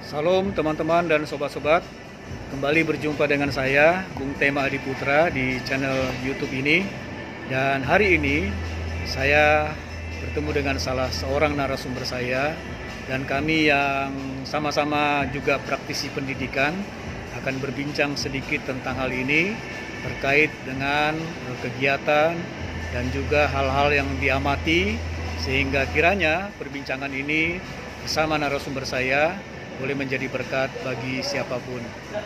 Salam teman-teman dan sobat-sobat. Kembali berjumpa dengan saya, Bung Tema Adiputra di channel YouTube ini. Dan hari ini saya bertemu dengan salah seorang narasumber saya, dan kami yang sama-sama juga praktisi pendidikan akan berbincang sedikit tentang hal ini terkait dengan kegiatan dan juga hal-hal yang diamati, sehingga kiranya perbincangan ini bersama narasumber saya boleh menjadi berkat bagi siapapun.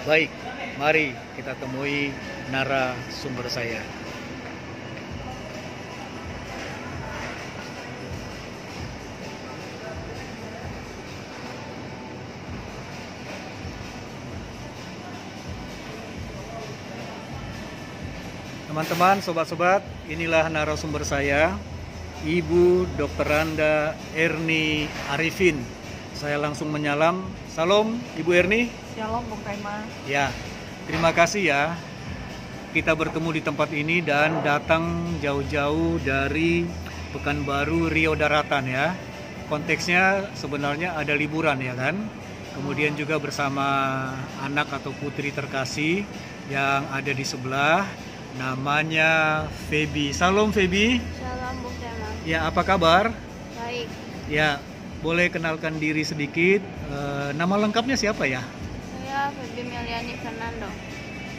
Baik, mari kita temui narasumber saya. Teman-teman, sobat-sobat, inilah narasumber saya, Ibu Dr. Randa Erni Arifin. Saya langsung menyalam. Salam, Ibu Erni. Shalom, Bung Tema. Ya, terima kasih ya. Kita bertemu di tempat ini dan datang jauh-jauh dari Pekanbaru, Riau Daratan ya. Konteksnya sebenarnya ada liburan ya kan. Kemudian juga bersama anak atau putri terkasih yang ada di sebelah. Namanya Feby. Salam Feby. Shalom Bung Tema. Ya, apa kabar? Baik. Ya, boleh kenalkan diri sedikit. Nama lengkapnya siapa ya? Saya Feby Meliani Fernando.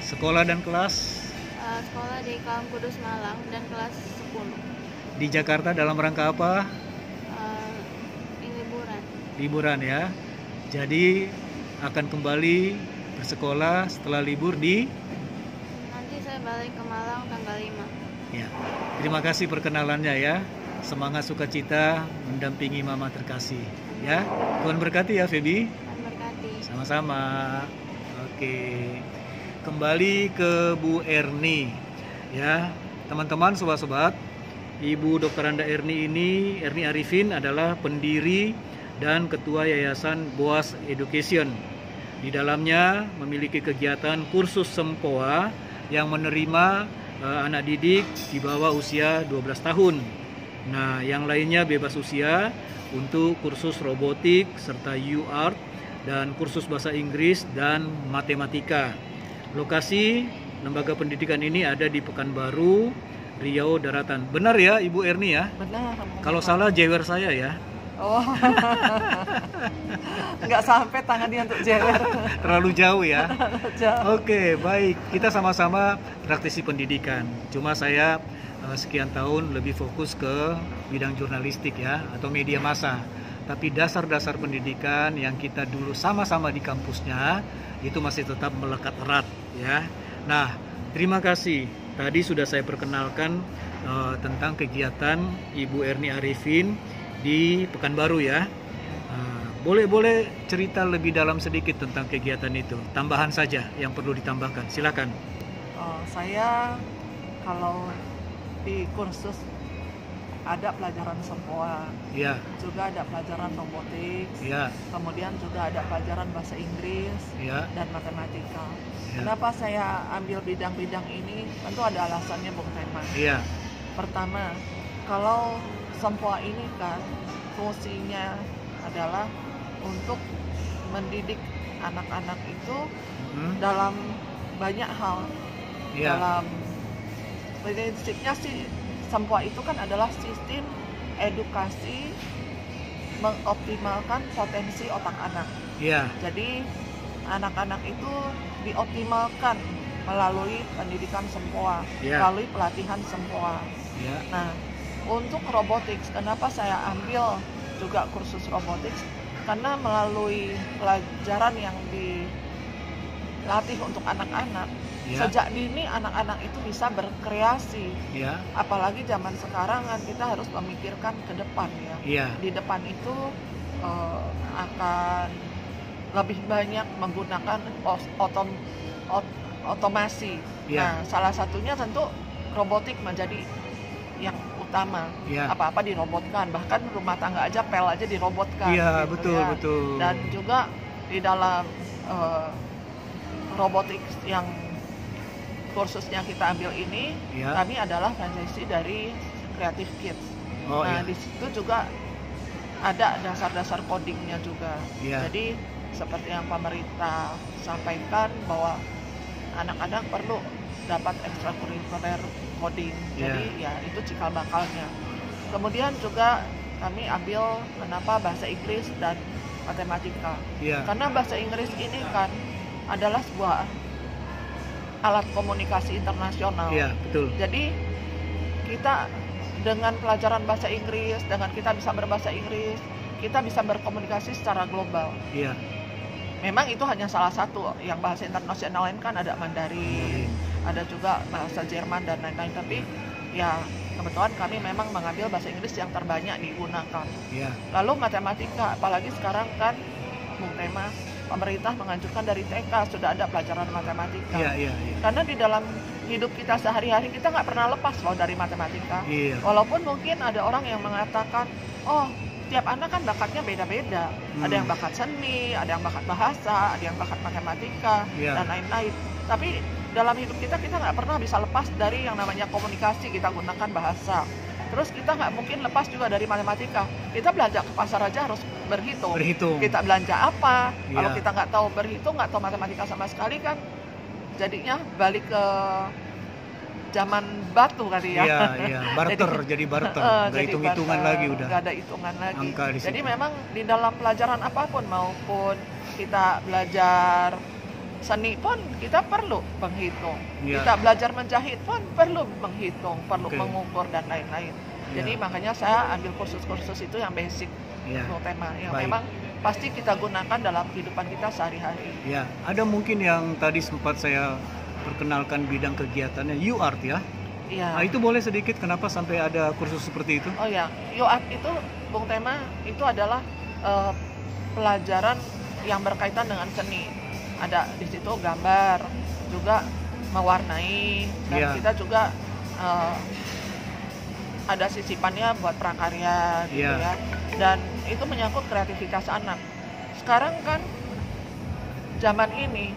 Sekolah dan kelas Sekolah di Kalam Kudus Malang dan kelas 10. di Jakarta dalam rangka apa? Ini liburan. Liburan ya. Jadi akan kembali bersekolah setelah libur di Nanti saya balik ke Malang tanggal 5. ya. Terima kasih perkenalannya ya. Semangat sukacita mendampingi mama terkasih ya. Tuhan berkati ya Feby. Tuhan berkati. Sama-sama. Oke. Kembali ke Bu Erni ya. Teman-teman, sobat-sobat, Ibu Dr. Randa Erni ini, Erni Arifin adalah pendiri dan ketua Yayasan Boas Education. Di dalamnya memiliki kegiatan kursus Sempoa yang menerima anak didik di bawah usia 12 tahun. Nah, yang lainnya bebas usia untuk kursus robotik serta UArt dan kursus bahasa Inggris dan matematika. Lokasi lembaga pendidikan ini ada di Pekanbaru, Riau Daratan. Benar ya Ibu Erni ya? Benar. Kalau salah jewer saya ya. Oh, nggak sampai tangannya untuk jewer. Terlalu jauh ya. Jauh. Oke, baik. Kita sama-sama praktisi pendidikan. Cuma saya sekian tahun lebih fokus ke bidang jurnalistik ya, atau media massa. Tapi dasar-dasar pendidikan yang kita dulu sama-sama di kampusnya itu masih tetap melekat erat ya. Nah, terima kasih. Tadi sudah saya perkenalkan tentang kegiatan Ibu Erni Arifin di Pekanbaru ya. Boleh cerita lebih dalam sedikit tentang kegiatan itu. Tambahan saja yang perlu ditambahkan. Silakan. Saya kalau di kursus ada pelajaran Sempoa, Ya, juga ada pelajaran robotik, ya, kemudian juga ada pelajaran bahasa Inggris ya, dan matematika. ya, Kenapa saya ambil bidang-bidang ini? Tentu ada alasannya, Bung Tema. ya, Pertama, kalau Sempoa ini kan fungsinya adalah untuk mendidik anak-anak itu dalam banyak hal. ya, Dalam prinsipnya sih Sempoa itu kan adalah sistem edukasi mengoptimalkan potensi otak anak. ya, Jadi anak-anak itu dioptimalkan melalui pendidikan Sempoa, ya, melalui pelatihan Sempoa. ya, Nah, untuk robotics, kenapa saya ambil juga kursus robotics? Karena melalui pelajaran yang dilatih untuk anak-anak, ya, sejak dini anak-anak itu bisa berkreasi. ya, Apalagi zaman sekarang kan kita harus memikirkan ke depan ya. ya, Di depan itu akan lebih banyak menggunakan otomasi. ya, Nah, salah satunya tentu robotik menjadi yang utama. ya. Apa-apa dirobotkan, bahkan rumah tangga aja pel aja dirobotkan. Iya, gitu betul, ya. betul. Dan juga di dalam robotik yang kursusnya kita ambil ini, Ya. kami adalah franchise dari Creative Kids. Oh, Nah, iya. di situ juga ada dasar-dasar codingnya juga. Iya. Jadi seperti yang pemerintah sampaikan bahwa anak-anak perlu dapat ekstrakurikuler coding. Jadi ya itu cikal bakalnya. Kemudian juga kami ambil kenapa bahasa Inggris dan matematika. Karena bahasa Inggris ini kan adalah sebuah alat komunikasi internasional. Betul. Jadi kita dengan pelajaran bahasa Inggris, dengan kita bisa berbahasa Inggris, kita bisa berkomunikasi secara global. Memang itu hanya salah satu. Yang bahasa internasional lain kan ada Mandarin, ada juga bahasa Jerman dan lain-lain. Tapi ya kebetulan kami memang mengambil bahasa Inggris yang terbanyak digunakan. Lalu matematika, apalagi sekarang kan Bung Tema, pemerintah menganjurkan dari TK sudah ada pelajaran matematika. Karena di dalam hidup kita sehari-hari kita nggak pernah lepas loh dari matematika. Walaupun mungkin ada orang yang mengatakan, oh tiap anak kan bakatnya beda-beda. Ada yang bakat seni, ada yang bakat bahasa, ada yang bakat matematika dan lain-lain. Tapi dalam hidup kita nggak pernah bisa lepas dari yang namanya komunikasi. Kita gunakan bahasa. Terus kita nggak mungkin lepas juga dari matematika. Kita belanja ke pasar aja harus berhitung. Kita belanja apa? Kalau kita nggak tahu berhitung, nggak tahu matematika sama sekali kan, jadinya balik ke zaman batu kali ya. Barter, jadi barter. Nggak hitung-hitungan lagi udah. Nggak ada hitungan lagi. Jadi situ. memang di dalam pelajaran apapun, maupun kita belajar seni pun kita perlu menghitung. Kita belajar menjahit pun perlu menghitung, perlu mengukur dan lain-lain. Jadi makanya saya ambil kursus-kursus itu yang basic, tema yang memang pasti kita gunakan dalam kehidupan kita sehari-hari. Ada mungkin yang tadi sempat saya perkenalkan bidang kegiatannya UArt ya. Nah, itu boleh sedikit kenapa sampai ada kursus seperti itu? Oh ya, UArt itu Bung Tema itu adalah pelajaran yang berkaitan dengan seni. Ada di situ gambar, juga mewarnai, dan kita juga ada sisipannya buat prakarya gitu ya. Dan itu menyangkut kreativitas anak. Sekarang kan zaman ini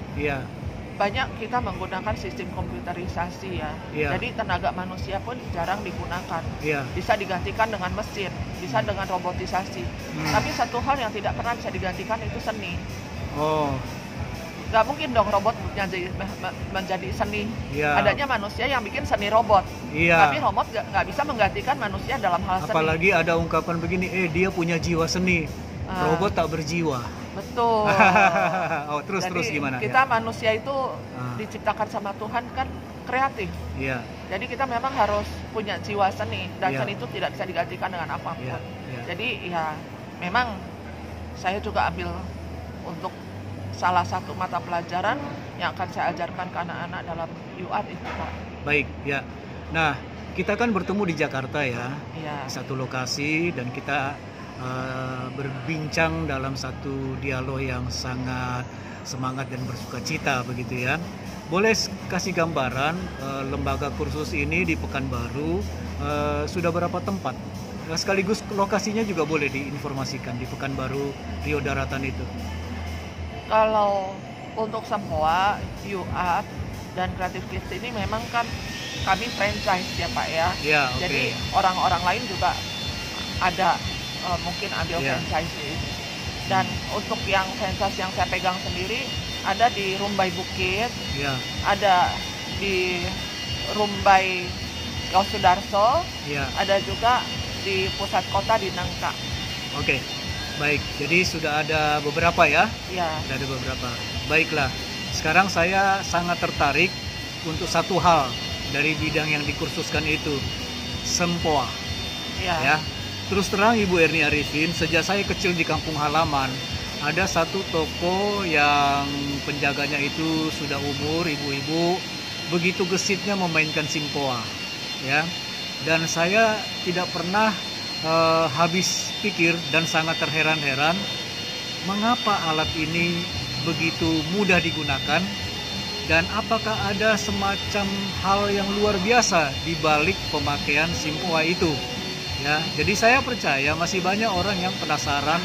banyak kita menggunakan sistem komputerisasi ya. Jadi tenaga manusia pun jarang digunakan. Bisa digantikan dengan mesin, bisa dengan robotisasi. Tapi satu hal yang tidak pernah bisa digantikan itu seni. Gak mungkin dong robot menjadi seni. Adanya manusia yang bikin seni robot. Tapi robot gak bisa menggantikan manusia dalam hal seni. Apalagi ada ungkapan begini, dia punya jiwa seni, robot tak berjiwa. Betul. Terus gimana? Kita manusia itu diciptakan sama Tuhan kan kreatif. Jadi kita memang harus punya jiwa seni, dan seni itu tidak bisa digantikan dengan apapun. Jadi ya memang saya juga ambil untuk salah satu mata pelajaran yang akan saya ajarkan ke anak-anak dalam UArt itu, Pak. Baik, Nah, kita kan bertemu di Jakarta ya. Di satu lokasi, dan kita berbincang dalam satu dialog yang sangat semangat dan bersukacita begitu ya. Boleh kasih gambaran lembaga kursus ini di Pekanbaru sudah berapa tempat? Sekaligus lokasinya juga boleh diinformasikan di Pekanbaru Rio Daratan itu. Kalau untuk semua UArt dan Creative Kids ini memang kan kami franchise ya Pak ya. Jadi orang-orang lain juga ada mungkin ambil franchise ini. Dan untuk yang franchise yang saya pegang sendiri ada di Rumbai Bukit, ada di Rumbai Yosudarso, ada juga di pusat kota di Nangka. Baik, jadi sudah ada beberapa ya? Sudah ada beberapa. Baiklah, sekarang saya sangat tertarik untuk satu hal dari bidang yang dikursuskan itu, sempoa. Terus terang Ibu Erni Arifin, sejak saya kecil di kampung halaman, ada satu toko yang penjaganya itu sudah umur, ibu-ibu, begitu gesitnya memainkan sempoa. Dan saya tidak pernah habis pikir dan sangat terheran-heran mengapa alat ini begitu mudah digunakan, dan apakah ada semacam hal yang luar biasa di balik pemakaian sempoa itu. Jadi saya percaya masih banyak orang yang penasaran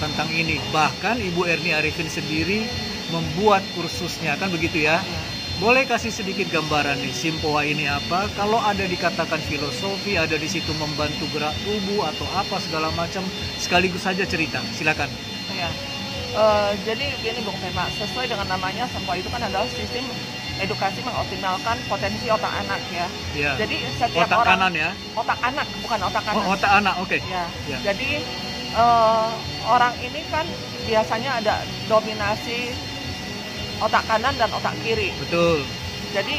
tentang ini. Bahkan Ibu Erni Arifin sendiri membuat kursusnya, kan begitu ya? Boleh kasih sedikit gambaran nih, sempoa ini apa? Kalau ada dikatakan filosofi, ada di situ membantu gerak tubuh atau apa segala macam, sekaligus saja cerita. Silakan. Jadi gini Bung Tema, sesuai dengan namanya Sempoa itu kan adalah sistem edukasi mengoptimalkan potensi otak anak ya. Ya. Jadi setiap otak orang kanan ya. otak anak bukan otak kanan. Oh, otak anak, oke. Ya. Ya. Jadi orang ini kan biasanya ada dominasi otak kanan dan otak kiri. Betul. Jadi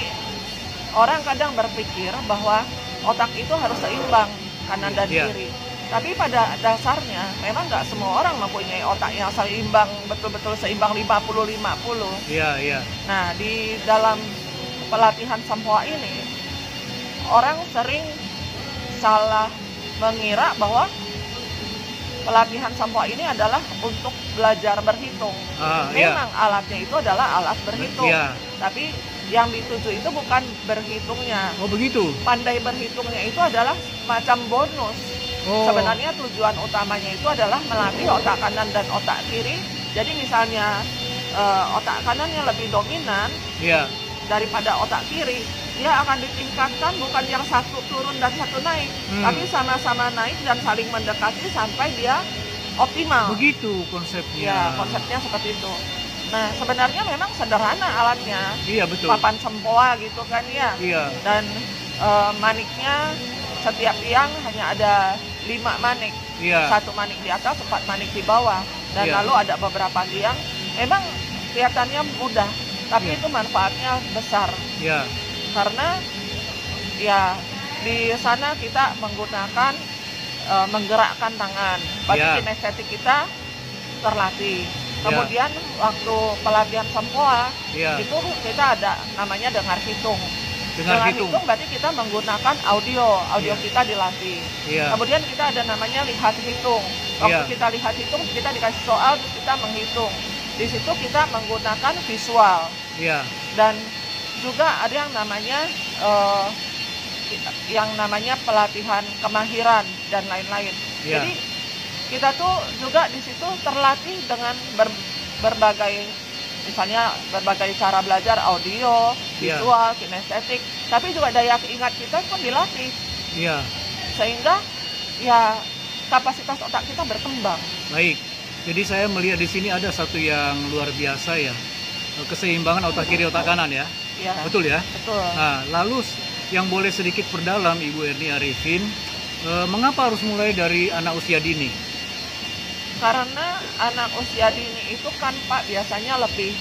orang kadang berpikir bahwa otak itu harus seimbang kanan dan Iya. kiri. Tapi pada dasarnya memang nggak semua orang mempunyai otak yang seimbang, betul-betul seimbang 50-50. Iya, iya. Nah, di dalam pelatihan Sempoa ini, orang sering salah mengira bahwa pelatihan Sempoa ini adalah untuk belajar berhitung. Memang alatnya itu adalah alat berhitung. Iya. Tapi yang dituju itu bukan berhitungnya. Oh, begitu. Pandai berhitungnya itu adalah macam bonus. Oh. Sebenarnya tujuan utamanya itu adalah melatih otak kanan dan otak kiri. Jadi misalnya otak kanannya lebih dominan Iya. daripada otak kiri, dia akan ditingkatkan bukan yang satu turun dan satu naik, tapi sama-sama naik dan saling mendekati sampai dia optimal. Begitu konsepnya. Ya, konsepnya seperti itu. Nah, sebenarnya memang sederhana alatnya. Iya, betul. Papan Sempoa gitu kan ya. Iya. Dan maniknya setiap tiang hanya ada 5 manik. Iya. 1 manik di atas, 4 manik di bawah. Dan Iya. lalu ada beberapa tiang. Memang kelihatannya mudah, tapi Iya. itu manfaatnya besar. Iya. Karena ya di sana kita menggunakan menggerakkan tangan. Bagi Iya. kinestetik kita terlatih. Iya. Kemudian waktu pelatihan Sempoa Iya. itu kita ada namanya dengar hitung. Dengar Dengan hitung. hitung berarti kita menggunakan audio Iya. kita dilatih. Iya. Kemudian kita ada namanya lihat hitung. Waktu Iya. kita lihat hitung, kita dikasih soal, terus kita menghitung. Di situ kita menggunakan visual. Iya. Dan juga ada yang namanya pelatihan kemahiran dan lain-lain. Iya. Jadi kita tuh juga di situ terlatih dengan berbagai, misalnya berbagai cara belajar audio, Iya. visual, kinestetik, tapi juga daya ingat kita pun dilatih Iya. sehingga ya kapasitas otak kita berkembang. Baik. Jadi saya melihat di sini ada satu yang luar biasa ya. Keseimbangan otak kiri otak kanan ya. Ya, Betul ya? betul. Nah, lalu yang boleh sedikit perdalam Ibu Erni Arifin, mengapa harus mulai dari anak usia dini? Karena anak usia dini itu kan Pak biasanya lebih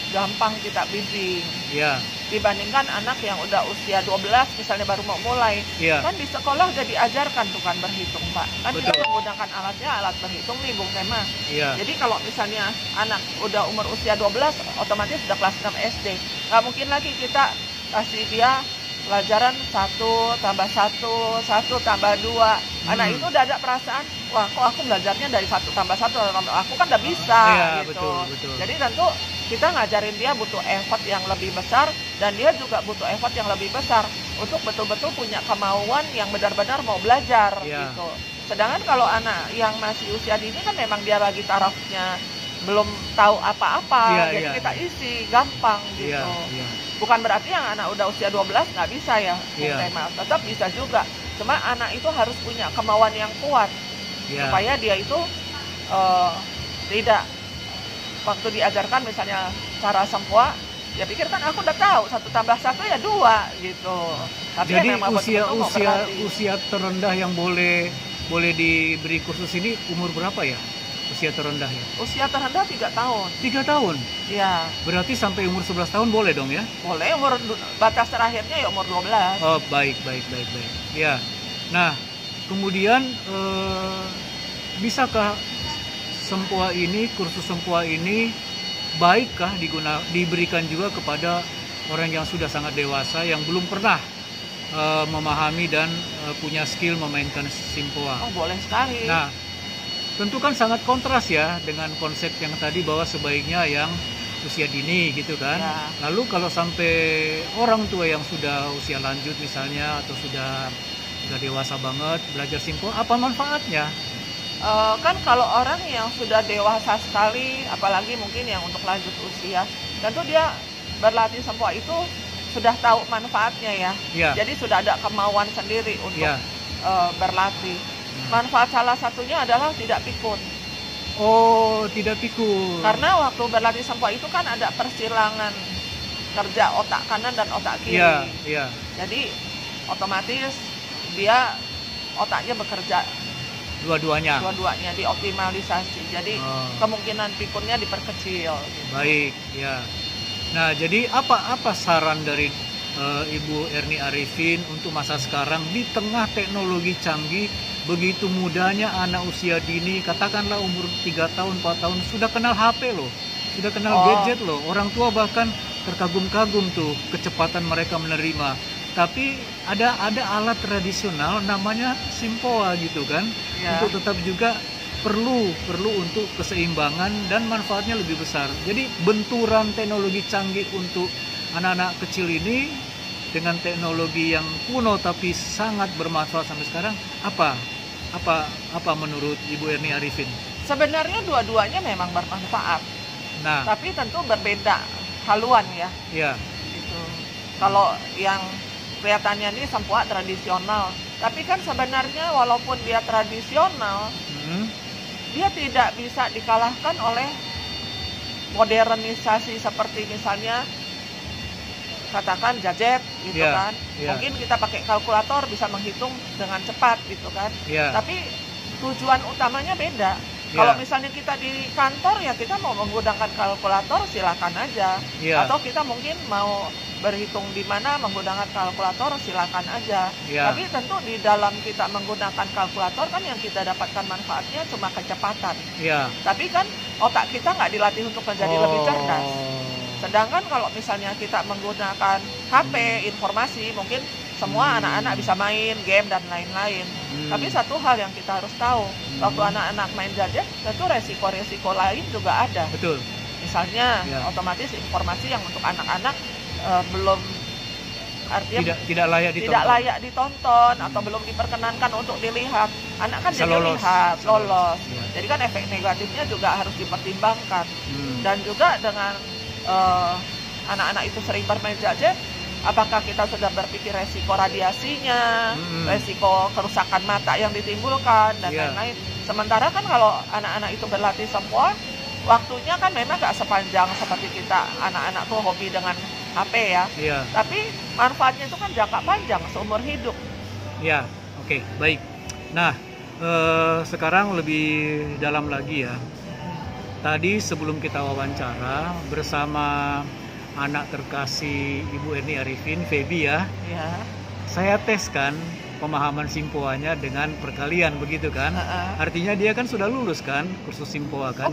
gampang kita bimbing Ya. dibandingkan anak yang udah usia 12 misalnya baru mau mulai. Iya. Kan di sekolah udah diajarkan tuh kan berhitung Pak. Kan kita Betul. menggunakan alat berhitung nih Bung Tema. Iya. Jadi kalau misalnya anak udah umur usia 12 otomatis sudah kelas 6 SD. Nggak mungkin lagi kita kasih dia pelajaran 1 tambah 1, 1 tambah 2. Anak itu udah ada perasaan, wah kok aku belajarnya dari 1 tambah 1, aku kan udah bisa Iya, gitu. betul. Jadi tentu kita ngajarin dia butuh effort yang lebih besar dan dia juga butuh effort yang lebih besar untuk betul-betul punya kemauan yang benar-benar mau belajar Iya. gitu. Sedangkan kalau anak yang masih usia dini kan memang dia lagi tarafnya belum tahu apa-apa, Iya, jadi iya. kita isi gampang gitu. Iya. Iya. Bukan berarti yang anak udah usia 12 nggak bisa ya, Iya. Tema. Tetap bisa juga. Cuma anak itu harus punya kemauan yang kuat Iya. supaya dia itu tidak waktu diajarkan misalnya cara Sempoa, dia pikir kan aku udah tahu 1 tambah 1 ya 2 gitu. Tapi Jadi memang betul-betul mau berlatih. usia terendah yang boleh diberi kursus ini umur berapa ya? Usia terendah ya? Usia terendah 3 tahun. 3 tahun. Ya, Berarti sampai umur 11 tahun boleh dong ya? boleh batas terakhirnya ya umur 12. Oh, baik. Ya. Nah, kemudian bisakah kursus Sempoa ini baikkah diberikan juga kepada orang yang sudah sangat dewasa yang belum pernah memahami dan punya skill memainkan Sempoa? Oh, boleh sekali. Nah, tentu kan sangat kontras ya dengan konsep yang tadi bahwa sebaiknya yang usia dini gitu kan. Ya. Lalu kalau sampai orang tua yang sudah usia lanjut misalnya atau sudah dewasa banget belajar Sempoa, apa manfaatnya? Kan kalau orang yang sudah dewasa sekali, apalagi mungkin yang untuk lanjut usia, tentu dia berlatih Sempoa itu sudah tahu manfaatnya ya. Ya. Jadi sudah ada kemauan sendiri untuk Ya. berlatih. Manfaat salah satunya adalah tidak pikun. Oh, tidak pikun. Karena waktu berlatih sempoa itu kan ada persilangan kerja otak kanan dan otak kiri. Iya, iya. Jadi otomatis dia otaknya bekerja Dua-duanya. dioptimalisasi. Jadi kemungkinan pikunnya diperkecil. Gitu. Baik, ya. Nah, jadi apa saran dari Ibu Erni Arifin untuk masa sekarang di tengah teknologi canggih, begitu mudahnya anak usia dini, katakanlah umur 3 tahun, 4 tahun sudah kenal HP loh, sudah kenal gadget loh. Orang tua bahkan terkagum-kagum tuh kecepatan mereka menerima. Tapi ada alat tradisional namanya Simpoa gitu kan, untuk tetap juga perlu untuk keseimbangan dan manfaatnya lebih besar. Jadi benturan teknologi canggih untuk anak-anak kecil ini dengan teknologi yang kuno tapi sangat bermanfaat sampai sekarang, apa menurut Ibu Erni Arifin? Sebenarnya dua-duanya memang bermanfaat. Nah, tapi tentu berbeda haluan ya. Iya. Gitu. Kalau yang kelihatannya ini sempoa tradisional, tapi kan sebenarnya walaupun dia tradisional, dia tidak bisa dikalahkan oleh modernisasi seperti misalnya katakan gadget gitu kan. Mungkin kita pakai kalkulator bisa menghitung dengan cepat gitu kan. Tapi tujuan utamanya beda. Kalau misalnya kita di kantor ya kita mau menggunakan kalkulator silakan aja. Atau kita mungkin mau berhitung di mana menggunakan kalkulator silakan aja. Tapi tentu di dalam kita menggunakan kalkulator kan yang kita dapatkan manfaatnya cuma kecepatan. Tapi kan otak kita nggak dilatih untuk menjadi lebih cerdas. Sedangkan kalau misalnya kita menggunakan HP, informasi, mungkin semua anak-anak bisa main game dan lain-lain. Tapi satu hal yang kita harus tahu, waktu anak-anak main gadget, tentu resiko-resiko lain juga ada. Betul. Misalnya, otomatis informasi yang untuk anak-anak belum, artinya tidak layak ditonton atau belum diperkenankan untuk dilihat. Anak kan bisa jadi lolos. Ya. Jadi kan efek negatifnya juga harus dipertimbangkan. Dan juga dengan anak-anak itu sering bermain gadget, apakah kita sudah berpikir resiko radiasinya, resiko kerusakan mata yang ditimbulkan dan lain-lain. Sementara kan kalau anak-anak itu berlatih sempoa, waktunya kan memang nggak sepanjang seperti kita anak-anak tuh hobi dengan HP ya. Tapi manfaatnya itu kan jangka panjang, seumur hidup. Ya, oke, baik. Nah, sekarang lebih dalam lagi ya. Tadi sebelum kita wawancara bersama anak terkasih Ibu Erni Arifin, Feby ya. Saya tes kan pemahaman Simpoanya dengan perkalian begitu kan. Artinya dia kan sudah lulus kan kursus Simpoa kan?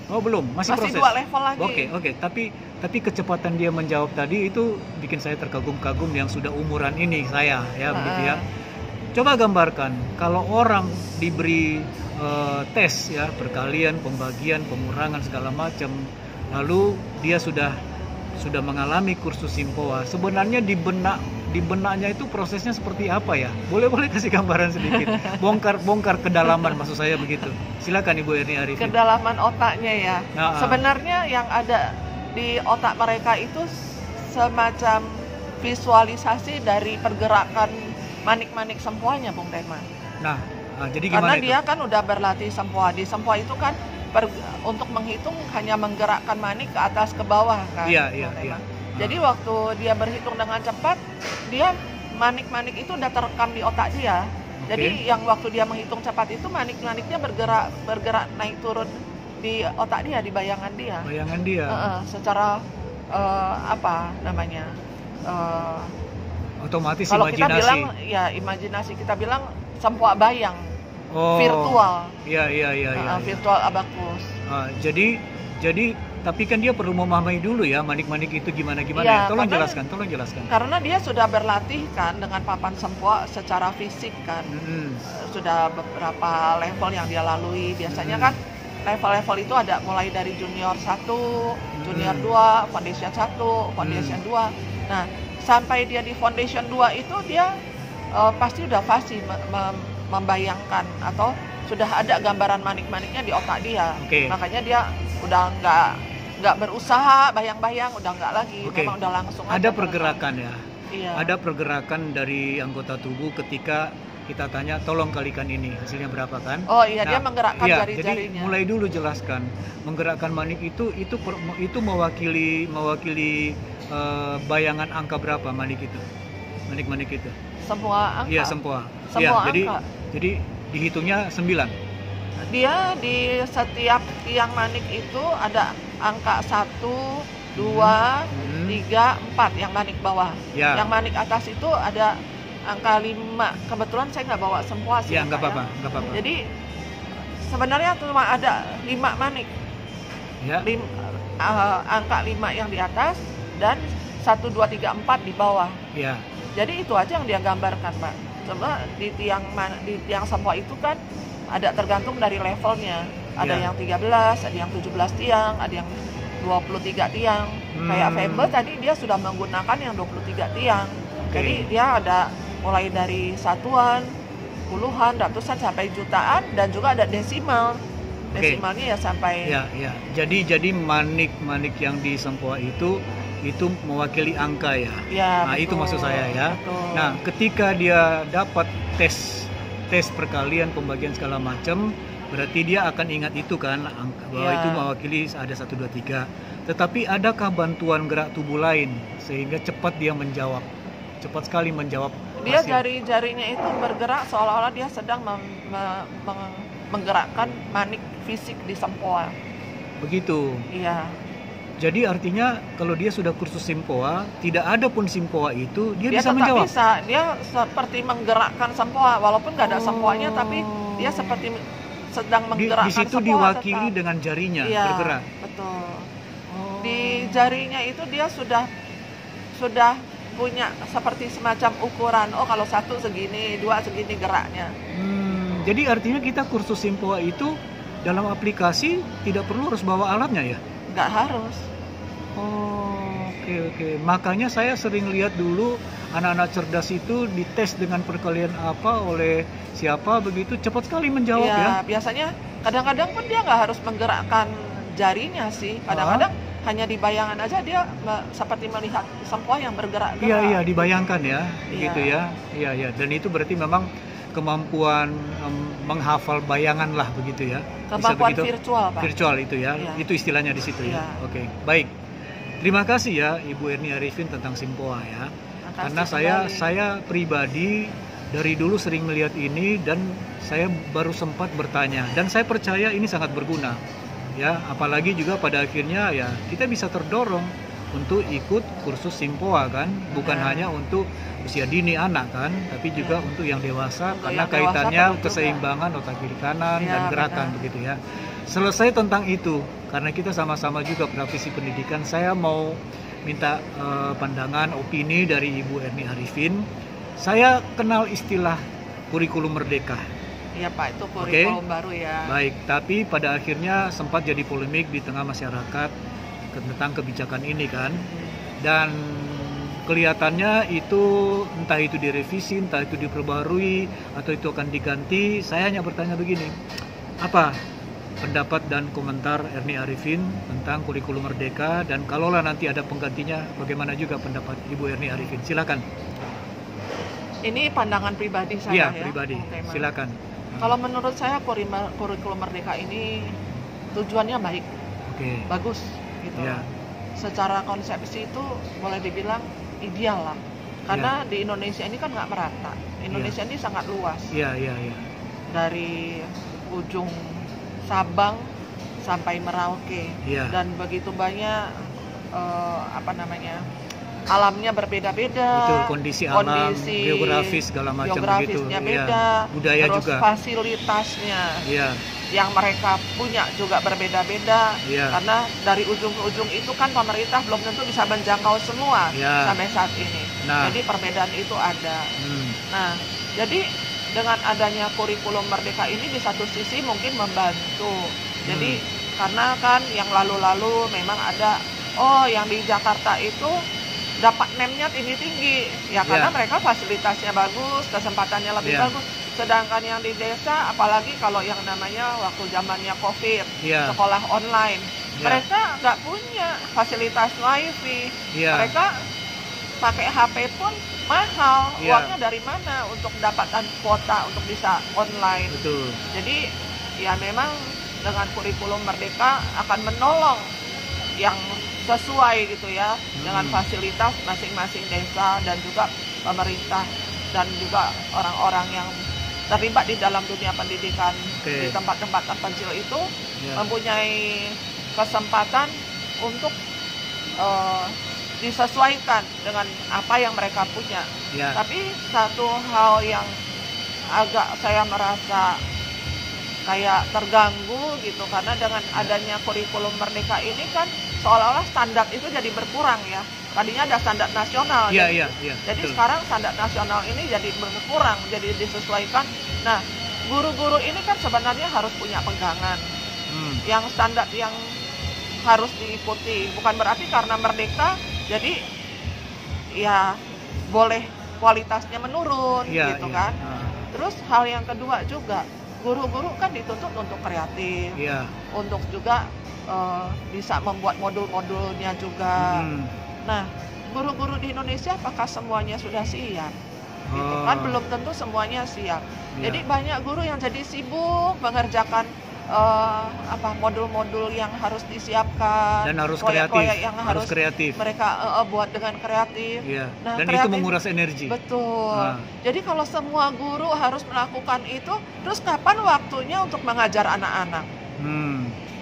Oh belum, masih proses. 2 level lagi. Oke. Tapi kecepatan dia menjawab tadi itu bikin saya terkagum-kagum yang sudah umuran ini saya ya begitu ya. Coba gambarkan kalau orang diberi tes ya, perkalian, pembagian, pengurangan segala macam, lalu dia sudah mengalami kursus Simpoa. Sebenarnya di benaknya itu prosesnya seperti apa ya? Boleh kasih gambaran sedikit. Bongkar kedalaman maksud saya begitu. Silakan Ibu Erni Arifin. Kedalaman otaknya ya. Sebenarnya yang ada di otak mereka itu semacam visualisasi dari pergerakan manik-manik sempoanya, Bung Tema. Jadi gimana? Karena dia kan udah berlatih sempoa. Di sempoa itu kan untuk menghitung hanya menggerakkan manik ke atas ke bawah kan. Iya. Jadi waktu dia berhitung dengan cepat, dia manik-manik itu udah terekam di otak dia. Jadi yang waktu dia menghitung cepat itu manik-maniknya bergerak naik turun di otak dia, di bayangan dia. Secara apa namanya? Otomatis kalau imajinasi. Kita bilang ya imajinasi, kita bilang sempoa bayang. Virtual. Iya. Virtual abakus. Jadi tapi kan dia perlu memahami dulu ya manik-manik itu gimana ya. Tolong jelaskan. Karena dia sudah berlatih kan dengan papan sempoa secara fisik kan. Sudah beberapa level yang dia lalui. Biasanya kan level-level itu ada mulai dari junior 1, junior 2, foundation 1, foundation 2. Nah, sampai dia di foundation 2 itu dia pasti udah fasih membayangkan atau sudah ada gambaran manik-maniknya di otak dia. Makanya dia udah nggak berusaha bayang-bayang, udah nggak lagi. Memang udah langsung ada pergerakan ya. Iya. Ada pergerakan dari anggota tubuh ketika kita tanya, tolong kalikan ini, hasilnya berapa kan? Oh iya, dia menggerakkan iya, jari-jarinya. Jadi mulai dulu jelaskan, menggerakkan manik itu mewakili bayangan angka berapa manik itu? Manik itu. Semua angka. Iya, semua. Semua Iya, angka. jadi dihitungnya 9. Dia di setiap tiang manik itu ada angka 1, 2, 3, 4 yang manik bawah. Ya. Yang manik atas itu ada angka 5. Kebetulan saya nggak bawa semua sih. Ya, nggak Pak, apa-apa. Jadi sebenarnya cuma ada 5 manik. Ya. Angka 5 yang di atas dan 1, 2, 3, 4 di bawah. Ya. Jadi itu aja yang dia gambarkan, Pak. Coba di tiang sempoa itu kan ada tergantung dari levelnya. Ada yang 13, ada yang 17 tiang, ada yang 23 tiang. Kayak Fable tadi dia sudah menggunakan yang 23 tiang. Jadi dia ada mulai dari satuan, puluhan, ratusan sampai jutaan, dan juga ada desimal. Desimalnya ya sampai. Ya. Jadi manik yang di sempoa itu mewakili angka ya. Nah, betul. Itu maksud saya ya. Betul. Nah, ketika dia dapat tes perkalian, pembagian segala macam, berarti dia akan ingat itu kan, bahwa itu mewakili ada 1, 2, 3. Tetapi adakah bantuan gerak tubuh lain sehingga cepat sekali menjawab dia jari-jarinya itu bergerak seolah-olah dia sedang menggerakkan manik fisik di sempoa. Begitu. Iya. Jadi artinya kalau dia sudah kursus Simpoa, tidak ada pun Simpoa itu dia bisa tetap menjawab. Dia seperti menggerakkan sempoa walaupun nggak ada sempoanya, tapi dia seperti sedang menggerakkan di situ sempoa. Diwakili tetap dengan jarinya bergerak. Betul. Di jarinya itu dia sudah punya seperti semacam ukuran. Oh, kalau 1 segini, 2 segini geraknya. Jadi artinya kita kursus Simpoa itu dalam aplikasi tidak perlu harus bawa alatnya ya? Nggak harus. Oke. Makanya saya sering lihat dulu anak-anak cerdas itu dites dengan perkalian apa oleh siapa, begitu cepat sekali menjawab ya. Biasanya kadang-kadang pun dia nggak harus menggerakkan jarinya sih. Kadang-kadang hanya di bayangan aja dia seperti melihat sempoa yang bergerak-gerak. Iya, dibayangkan ya, gitu ya. Iya. Dan itu berarti memang kemampuan menghafal bayangan lah begitu ya. Kemampuan virtual, Pak. Virtual itu ya. Itu istilahnya di situ ya. Oke, baik. Terima kasih ya Ibu Erni Arifin tentang Simpoa ya. Karena saya pribadi dari dulu sering melihat ini dan saya baru sempat bertanya dan saya percaya ini sangat berguna. Ya, apalagi juga pada akhirnya ya kita bisa terdorong untuk ikut kursus Simpoa kan, bukan hanya untuk usia dini anak kan, tapi juga untuk yang dewasa karena kaitannya keseimbangan otak kiri kanan dan gerakan begitu ya. Selesai tentang itu, karena kita sama-sama juga praktisi pendidikan, saya mau minta pandangan, opini dari Ibu Erni Arifin. Saya kenal istilah kurikulum merdeka. Iya Pak, itu kurikulum baru ya. Baik, tapi pada akhirnya sempat jadi polemik di tengah masyarakat tentang kebijakan ini kan. Dan kelihatannya itu entah itu direvisi, entah itu diperbarui, atau itu akan diganti. Saya hanya bertanya begini, apa pendapat dan komentar Erni Arifin tentang kurikulum merdeka, dan kalaulah nanti ada penggantinya, bagaimana juga pendapat Ibu Erni Arifin? Silakan. Ini pandangan pribadi saya ya. Iya, pribadi. Silakan. Kalau menurut saya kurikulum merdeka ini tujuannya baik, bagus gitu. Ya. Secara konsepsi itu boleh dibilang ideal lah. Karena di Indonesia ini kan nggak merata. Indonesia ini sangat luas. Iya. Dari ujung Sabang sampai Merauke dan begitu banyak alamnya berbeda-beda. Betul, kondisi alam, geografis segala macam begitu. Beda, budaya terus juga. Fasilitasnya yang mereka punya juga berbeda-beda. Karena dari ujung ke ujung itu kan pemerintah belum tentu bisa menjangkau semua sampai saat ini. Jadi perbedaan itu ada. Nah, jadi dengan adanya kurikulum merdeka ini di satu sisi mungkin membantu. Jadi karena kan yang lalu-lalu memang ada yang di Jakarta itu dapat NEM-nya tinggi-tinggi ya karena mereka fasilitasnya bagus, kesempatannya lebih bagus. Sedangkan yang di desa, apalagi kalau yang namanya waktu zamannya COVID, sekolah online, mereka nggak punya fasilitas wifi. Mereka pakai HP pun mahal, Iya. uangnya dari mana untuk mendapatkan kuota untuk bisa online. Betul. Jadi ya memang dengan kurikulum Merdeka akan menolong yang sesuai gitu ya, dengan fasilitas masing-masing desa dan juga pemerintah dan juga orang-orang yang terlibat di dalam dunia pendidikan di tempat-tempat terpencil itu mempunyai kesempatan untuk disesuaikan dengan apa yang mereka punya. Tapi satu hal yang agak saya merasa kayak terganggu gitu, karena dengan adanya kurikulum Merdeka ini kan seolah-olah standar itu jadi berkurang ya. Tadinya ada standar nasional, jadi betul. sekarang standar nasional ini jadi berkurang, jadi disesuaikan. Nah, guru-guru ini kan sebenarnya harus punya pegangan yang standar yang harus diikuti. Bukan berarti karena Merdeka jadi ya boleh kualitasnya menurun gitu kan. Terus hal yang kedua juga, guru-guru kan dituntut untuk kreatif, untuk juga bisa membuat modul-modulnya juga. Nah, guru-guru di Indonesia apakah semuanya sudah siap? Gitu kan, belum tentu semuanya siap. Jadi banyak guru yang jadi sibuk mengerjakan modul-modul yang harus disiapkan dan harus proyek-proyek yang harus kreatif mereka buat dengan kreatif. Nah, dan kreatif, itu menguras energi. Betul. Jadi kalau semua guru harus melakukan itu, terus kapan waktunya untuk mengajar anak-anak?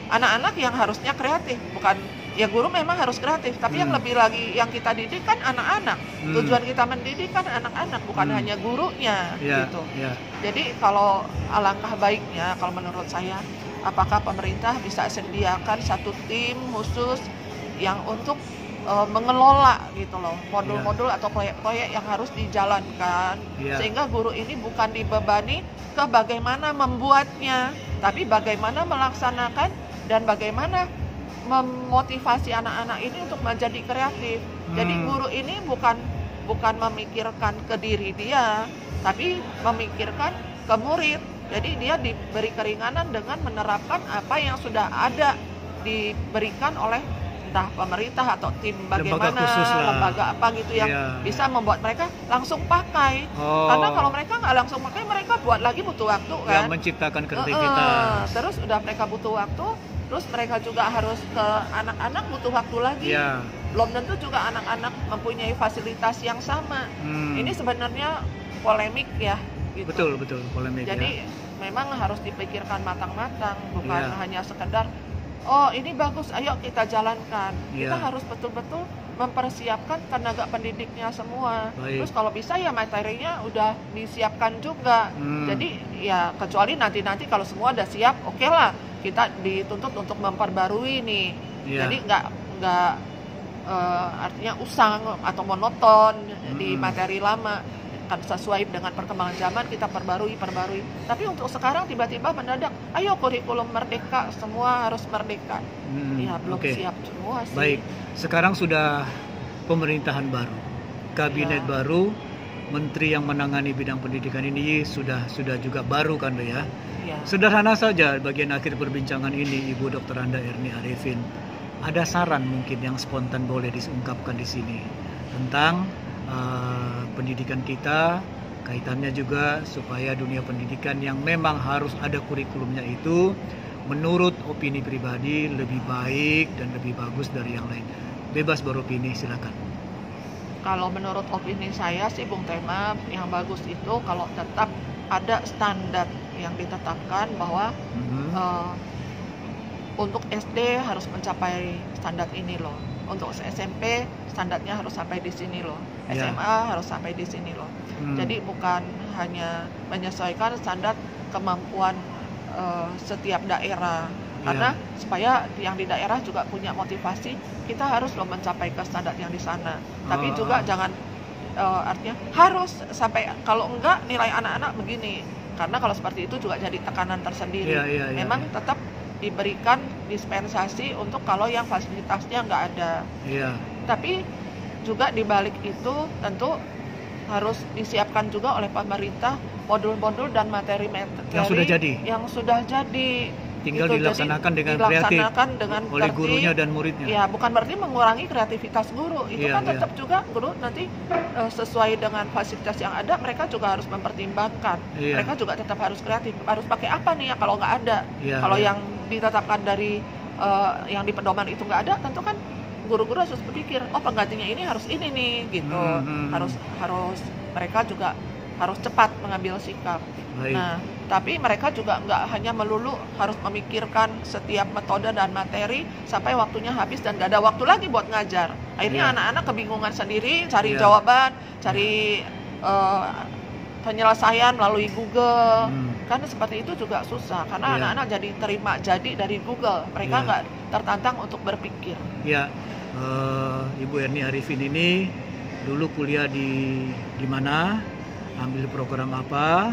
Anak-anak yang harusnya kreatif, bukan ya guru memang harus kreatif, tapi yang lebih lagi yang kita didik kan anak-anak. Tujuan kita mendidik kan anak-anak, bukan hanya gurunya gitu. Jadi kalau alangkah baiknya kalau menurut saya, apakah pemerintah bisa sediakan satu tim khusus yang untuk mengelola gitu loh modul-modul atau proyek-proyek yang harus dijalankan, sehingga guru ini bukan dibebani ke bagaimana membuatnya, tapi bagaimana melaksanakan dan bagaimana memotivasi anak-anak ini untuk menjadi kreatif. Jadi guru ini bukan memikirkan ke diri dia, tapi memikirkan ke murid. Jadi dia diberi keringanan dengan menerapkan apa yang sudah ada diberikan oleh entah pemerintah atau tim bagaimana, lembaga apa gitu yang bisa membuat mereka langsung pakai. Karena kalau mereka nggak langsung pakai, mereka buat lagi butuh waktu kan. Yang menciptakan kreativitas. Terus udah mereka butuh waktu, terus mereka juga harus ke anak-anak butuh waktu lagi. Belum tentu juga anak-anak mempunyai fasilitas yang sama. Ini sebenarnya polemik ya. Gitu. Betul polemik. Jadi memang harus dipikirkan matang-matang, bukan hanya sekedar oh ini bagus, ayo kita jalankan. Kita harus betul-betul mempersiapkan tenaga pendidiknya semua. Terus kalau bisa ya materinya udah disiapkan juga. Jadi ya kecuali nanti kalau semua udah siap, oke lah kita dituntut untuk memperbarui nih. Jadi nggak artinya usang atau monoton di materi lama. Kan sesuai dengan perkembangan zaman kita perbarui. Tapi untuk sekarang tiba-tiba mendadak, ayo kurikulum Merdeka, semua harus merdeka. Ya belum siap semua sih. Baik, sekarang sudah pemerintahan baru, kabinet baru, menteri yang menangani bidang pendidikan ini sudah juga baru kan ya. Sederhana saja bagian akhir perbincangan ini, Ibu Dr. Anda Erni Arifin. Ada saran mungkin yang spontan boleh diungkapkan di sini tentang pendidikan kita, kaitannya juga supaya dunia pendidikan yang memang harus ada kurikulumnya itu menurut opini pribadi lebih baik dan lebih bagus dari yang lain. Bebas beropini, silakan. Kalau menurut opini saya sih Bung Tema, yang bagus itu kalau tetap ada standar yang ditetapkan bahwa untuk SD harus mencapai standar ini loh. Untuk SMP standarnya harus sampai di sini loh. SMA harus sampai di sini loh. Jadi bukan hanya menyesuaikan standar kemampuan setiap daerah. Karena supaya yang di daerah juga punya motivasi, kita harus loh mencapai ke standar yang di sana. Tapi juga jangan artinya harus sampai, kalau enggak nilai anak-anak begini. Karena kalau seperti itu juga jadi tekanan tersendiri. Memang tetap diberikan dispensasi untuk kalau yang fasilitasnya nggak ada. Tapi juga di balik itu tentu harus disiapkan juga oleh pemerintah modul-modul dan materi yang sudah jadi. tinggal Gitu, dilaksanakan jadi dengan kreatif dilaksanakan dengan oleh tertib. gurunya dan muridnya. Ya, bukan berarti mengurangi kreativitas guru. Itu Iya, kan tetap juga guru nanti sesuai dengan fasilitas yang ada, mereka juga harus mempertimbangkan. Iya. Mereka juga tetap harus kreatif. Harus pakai apa nih ya kalau nggak ada? Iya, Kalau iya. yang ditetapkan dari yang di pedoman itu nggak ada, tentu kan guru-guru harus berpikir, oh penggantinya ini harus ini nih, gitu. Harus mereka juga harus cepat mengambil sikap. Baik. Nah, tapi mereka juga nggak hanya melulu harus memikirkan setiap metode dan materi sampai waktunya habis dan nggak ada waktu lagi buat ngajar. Akhirnya Iya. anak-anak kebingungan sendiri, cari Iya. jawaban, cari penyelesaian melalui Google. Kan seperti itu juga susah karena Iya. anak-anak jadi terima jadi dari Google. Mereka Iya. nggak tertantang untuk berpikir. Ya, Ibu Erni Arifin ini dulu kuliah di mana, ambil program apa,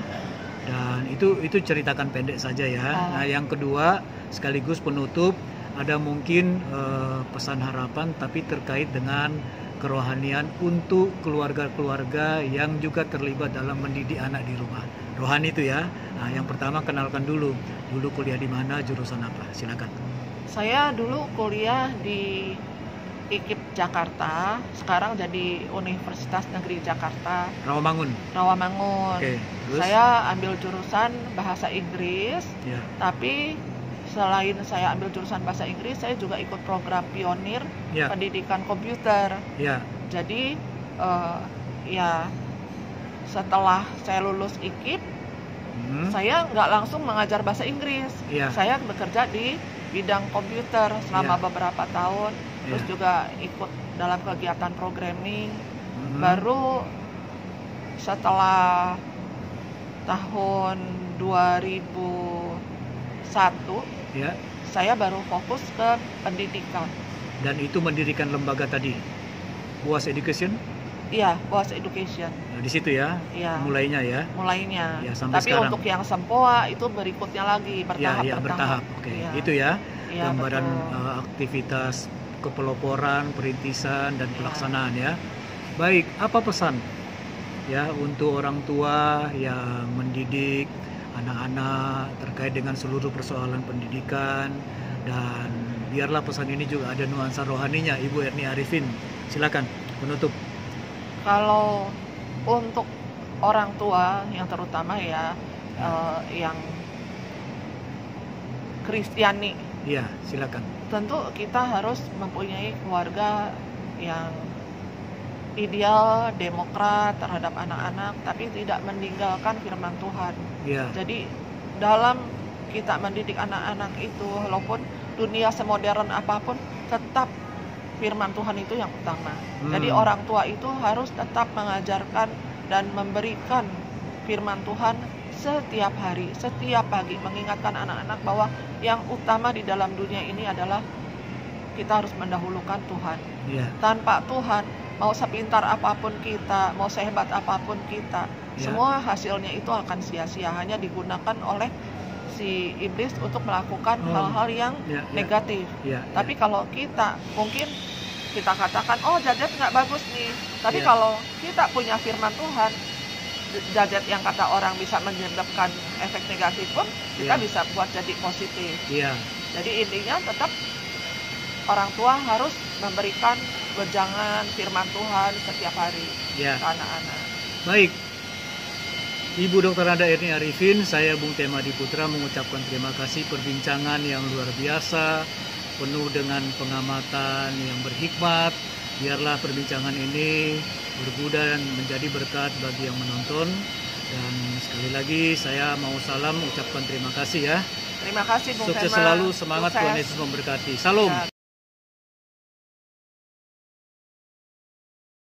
dan itu ceritakan pendek saja ya. Nah, yang kedua sekaligus penutup, ada mungkin pesan harapan tapi terkait dengan kerohanian untuk keluarga-keluarga yang juga terlibat dalam mendidik anak di rumah. Rohani itu ya. Nah, yang pertama kenalkan dulu kuliah di mana, jurusan apa? Silakan. Saya dulu kuliah di IKIP Jakarta, sekarang jadi Universitas Negeri Jakarta, Rawamangun. Rawamangun. Oke, terus? Saya ambil jurusan bahasa Inggris, Ya. tapi selain saya ambil jurusan bahasa Inggris, saya juga ikut program pionir Ya. pendidikan komputer. Ya. Jadi ya setelah saya lulus IKIP, saya nggak langsung mengajar bahasa Inggris. Ya. Saya bekerja di bidang komputer selama Ya. beberapa tahun, terus Ya. juga ikut dalam kegiatan programming. Baru setelah tahun 2001, Ya. saya baru fokus ke pendidikan. Dan itu mendirikan lembaga tadi, BOAS Education. Iya, BOAS Education. Nah, di situ ya, Iya. mulainya ya. Mulainya. Ya, sampai Tapi sekarang. untuk yang Sempoa itu berikutnya lagi, bertahap. Ya, bertahap. Oke, Iya. itu ya. Iya, Gambaran betul. aktivitas kepeloporan, perintisan dan pelaksanaan ya. Baik, apa pesan ya untuk orang tua yang mendidik anak-anak terkait dengan seluruh persoalan pendidikan, dan biarlah pesan ini juga ada nuansa rohaninya, Ibu Erni Arifin. Silakan penutup. Kalau untuk orang tua yang terutama ya, yang Kristiani, Iya, silakan. tentu kita harus mempunyai keluarga yang ideal, demokrat terhadap anak-anak, tapi tidak meninggalkan firman Tuhan. Iya. Jadi dalam kita mendidik anak-anak itu, walaupun dunia semodern apapun, tetap firman Tuhan itu yang utama. Jadi orang tua itu harus tetap mengajarkan dan memberikan firman Tuhan setiap hari, setiap pagi, mengingatkan anak-anak bahwa yang utama di dalam dunia ini adalah kita harus mendahulukan Tuhan. Iya. Tanpa Tuhan, mau sepintar apapun kita, mau sehebat apapun kita, Ya. semua hasilnya itu akan sia-sia, hanya digunakan oleh si iblis untuk melakukan hal-hal yang Ya, ya. negatif. Ya, Tapi kalau kita, mungkin kita katakan, oh gadget nggak bagus nih. Tapi Ya. kalau kita punya firman Tuhan, gadget yang kata orang bisa menyebabkan efek negatif pun, kita Ya. bisa buat jadi positif. Iya. Jadi intinya tetap orang tua harus memberikan wejangan firman Tuhan setiap hari Ya. ke anak-anak. Baik, Ibu Dr. Anda Erni Arifin, saya Bung Temadi Putra mengucapkan terima kasih perbincangan yang luar biasa, penuh dengan pengamatan yang berhikmat. Biarlah perbincangan ini berguna dan menjadi berkat bagi yang menonton. Dan sekali lagi saya mau salam, ucapkan terima kasih ya. Terima kasih Bung Sukses Tema. selalu, semangat, Sukses. Tuhan Yesus memberkati. Salam. Ya.